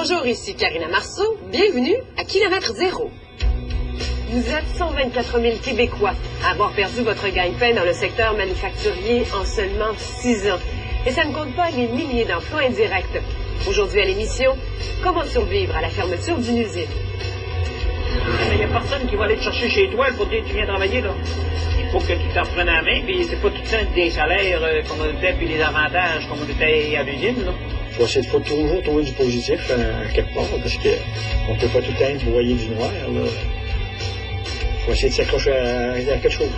Bonjour, ici Karina Marceau. Bienvenue à Kilomètre Zéro. Vous êtes 124 000 Québécois à avoir perdu votre gagne-pain dans le secteur manufacturier en seulement 6 ans. Et ça ne compte pas les milliers d'emplois indirects. Aujourd'hui à l'émission, comment survivre à la fermeture d'une usine? Il n'y a personne qui va aller te chercher chez toi pour dire que tu viens travailler, là. Il faut que tu t'en prennes à la main, puis c'est pas tout le temps des salaires comme on était, puis des avantages comme on était à l'usine, là. Il faut essayer de toujours trouver du positif quelque part, parce qu'on ne peut pas tout le temps broyer du noir, là. Il faut essayer de s'accrocher à quelque chose.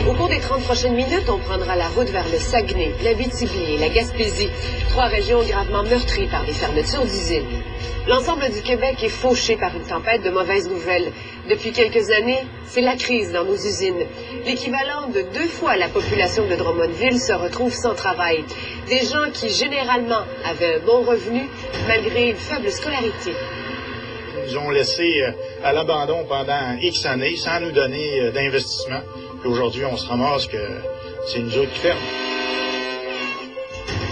Au cours des 30 prochaines minutes, on prendra la route vers le Saguenay, l'Abitibi et la Gaspésie, 3 régions gravement meurtries par des fermetures d'usines. L'ensemble du Québec est fauché par une tempête de mauvaises nouvelles. Depuis quelques années, c'est la crise dans nos usines. L'équivalent de 2 fois la population de Drummondville se retrouve sans travail. Des gens qui, généralement, avaient un bon revenu, malgré une faible scolarité. Ils nous ont laissé à l'abandon pendant X années sans nous donner d'investissement. Puis aujourd'hui, on se ramasse que c'est nous autres qui ferment.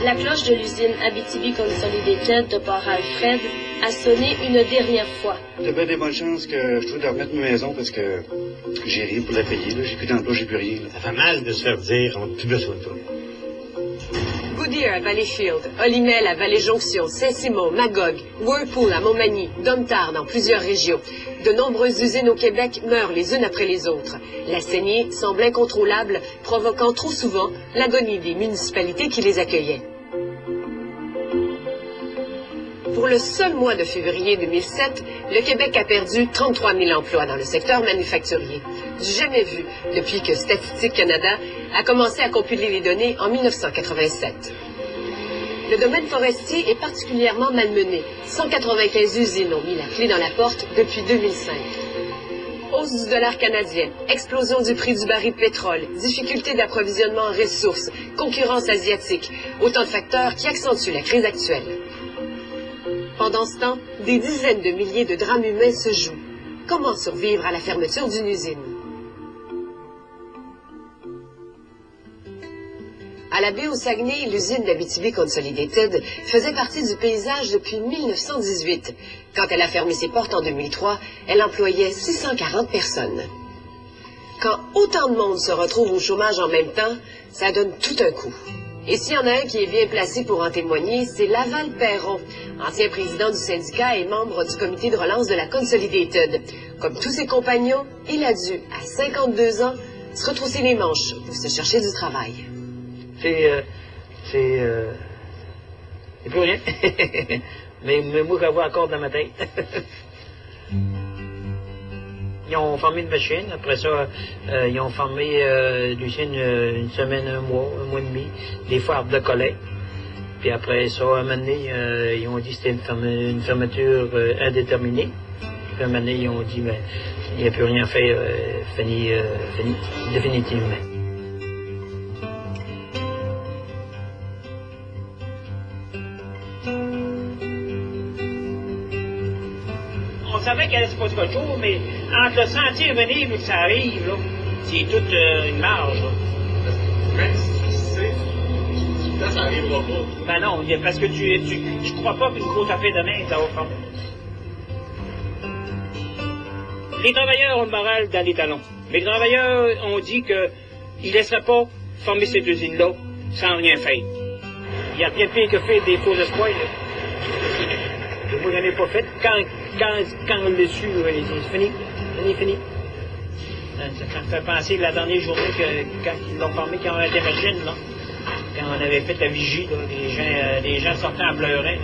La cloche de l'usine Abitibi Consolidated de Port-Alfred a sonné une dernière fois. T'as bien des bonnes chances que je trouve de remettre ma maison parce que j'ai rien pour la payer. Là. J'ai plus d'emploi, j'ai plus rien. Là. Ça fait mal de se faire dire on n'a plus besoin de toi. Goodyear à Valleyfield, Olimel à Vallée-Jonction, Saint-Simon, Magog, Whirlpool à Montmagny, Domtar dans plusieurs régions. De nombreuses usines au Québec meurent les unes après les autres. La saignée semble incontrôlable, provoquant trop souvent l'agonie des municipalités qui les accueillaient. Pour le seul mois de février 2007, le Québec a perdu 33 000 emplois dans le secteur manufacturier. Du jamais vu depuis que Statistique Canada a commencé à compiler les données en 1987. Le domaine forestier est particulièrement malmené. 195 usines ont mis la clé dans la porte depuis 2005. Hausse du dollar canadien, explosion du prix du baril de pétrole, difficultés d'approvisionnement en ressources, concurrence asiatique, autant de facteurs qui accentuent la crise actuelle. Pendant ce temps, des dizaines de milliers de drames humains se jouent. Comment survivre à la fermeture d'une usine? À la baie au Saguenay, l'usine d'Abitibi Consolidated faisait partie du paysage depuis 1918. Quand elle a fermé ses portes en 2003, elle employait 640 personnes. Quand autant de monde se retrouve au chômage en même temps, ça donne tout un coup. Et s'il y en a un qui est bien placé pour en témoigner, c'est Laval Perron, ancien président du syndicat et membre du comité de relance de la Consolidated. Comme tous ses compagnons, il a dû, à 52 ans, se retrousser les manches pour se chercher du travail. C'est plus rien. mais moi, j'avoue encore dans ma tête. Ils ont formé une machine. Après ça, ils ont formé l'usine une semaine, un mois et demi, des foires de collecte. Puis après ça, à un moment donné, ils ont dit que c'était une fermeture indéterminée. Puis à un moment donné, ils ont dit, ben, il n'y a plus rien à faire, fini, définitivement. On savait qu'elle allait se passer quelque chose, mais entre le sentir venir et que ça arrive, là, c'est toute une marge. Là. Même si c'est... Là, ça n'arrivera pas. Ben non, parce que je crois pas qu'une grosse affaire demain, ça va faire. Les travailleurs ont le moral dans les talons. Mais les travailleurs ont dit qu'ils ne laisseraient pas former cette usine-là sans rien faire. Il y a rien de pire que faire des faux espoirs. Là. Moi, j'en ai pas fait. Quand on l'a su, c'est fini. Ça me fait penser la dernière journée quand ils l'ont formé, quand on était machine, là. Quand on avait fait la vigie, là, les gens sortaient en pleurant.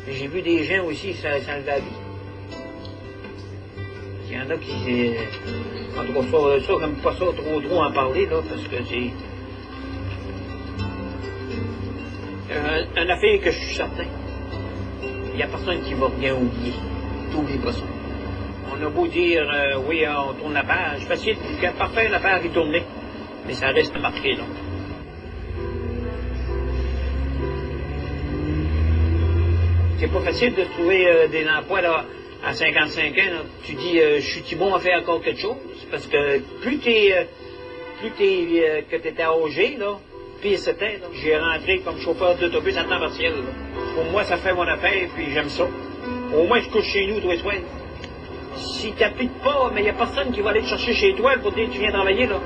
J'ai vu des gens aussi, ça le la vie. Il y en a qui... En tout cas, ça, j'aime pas ça trop en parler, là, parce que c'est... Une affaire que je suis certain. Il n'y a personne qui va rien oublier. T'oublies pas ça. On a beau dire, oui, on tourne la page. Facile, parfait, la page est tournée. Mais ça reste marqué, là. C'est pas facile de trouver des emplois, là, à 55 ans. Là. Tu dis, je suis bon à faire encore quelque chose. Parce que plus que t'étais âgé, là, pire c'était. J'ai rentré comme chauffeur d'autobus à temps partiel. Là. Pour moi, ça fait mon affaire, puis j'aime ça. Au moins, je couche chez nous tous les soirs. Si tu n'appliques pas, mais il n'y a personne qui va aller te chercher chez toi pour dire que tu viens travailler, là.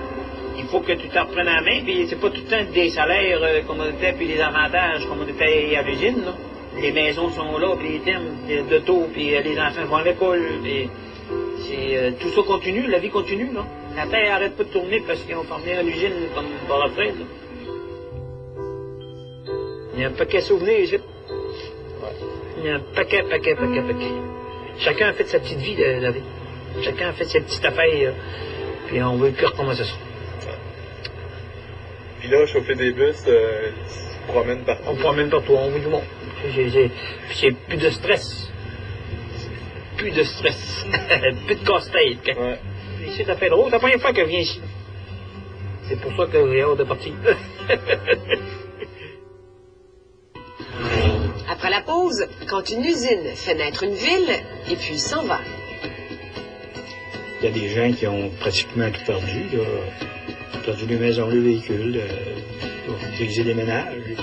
Il faut que tu t'en reprennes en main, puis c'est pas tout le temps des salaires comme on était, puis les avantages comme on était à l'usine, là. Les maisons sont là, puis les thèmes, de taux, puis les enfants vont à l'école, puis tout ça continue, la vie continue, là. La terre arrête pas de tourner parce qu'ils ont formé à l'usine comme par la fenêtre, là. Il y a un paquet de souvenirs ici. Il y a un paquet. Chacun a fait sa petite vie, la vie. Chacun a fait ses petites affaires, puis on veut plus recommencer ça. Puis là, chauffer des bus, tu te promènes partout. On promène partout, on voit du monde. J'ai plus de stress. Plus de stress. Plus de casse-tête. Ouais. Ici, ça fait drôle. C'est la première fois que je viens ici. C'est pour ça que j'ai hâte de partir. Après la pause, quand une usine fait naître une ville, et puis s'en va. Il y a des gens qui ont pratiquement tout perdu, là. Perdu les maisons, les véhicules, brisé les ménages.